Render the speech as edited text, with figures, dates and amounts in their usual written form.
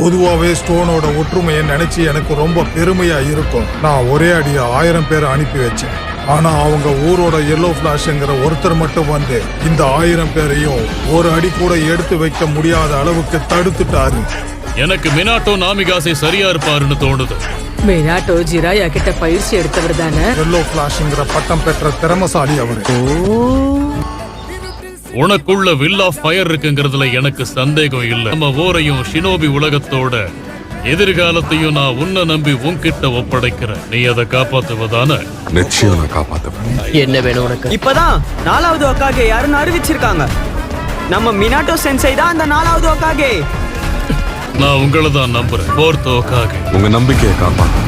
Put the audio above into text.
பொதுவாவே ஸ்டோனோட ஒற்றுமையை நினைச்சு எனக்கு ரொம்ப பெருமையா இருக்கும். நான் ஒரே அடியா 1000 பேரை அனுப்பி வச்சேன். ஆனா அவங்க ஊரோட எல்லோ பிளாஷ்ங்கிற ஒருத்தர் மட்டும் வந்து இந்த 1000 பேரையும் ஒரு அடி கூட எடுத்து வைக்க முடியாத அளவுக்கு தடுத்துட்டாரு. எனக்கு மினாட்டோ நாமிகாசே சரியா இருப்பாருன்னு தோணுது. மினாட்டோ ஜிராயா கிட்ட பயிற்சி எடுத்தவர் தானே? எல்லோ பிளாஷ்ங்கிற பட்டம் பெற்ற திறமசாலி அவரு. உனக்குள்ள வில் ஆஃப் ஃபயர் இருக்குங்கிறதுல எனக்கு சந்தேகம் இல்லை. நம்ம ஊரையும் ஷினோபி உலகத்தோட எதிர்காலத்தையும் நான் உன்னை நம்பி உன்கிட்ட ஒப்படைக்கிறேன். நீ அதை காப்பாத்துவதானே? நிச்சயம் நான் காப்பாத்துவேன். என்ன வேணும் உனக்கு? இப்பதான் 4வது ஒக்காகே யாருன்னு அறிவிச்சிருக்காங்க. நம்ம மினாட்டோ சென்சை தான் அந்த 4வது ஒக்காகே. நான் உங்களை தான் நம்புறேன். 4th ஒக்காகே. உங்க நம்பிக்கையை காப்பாத்து.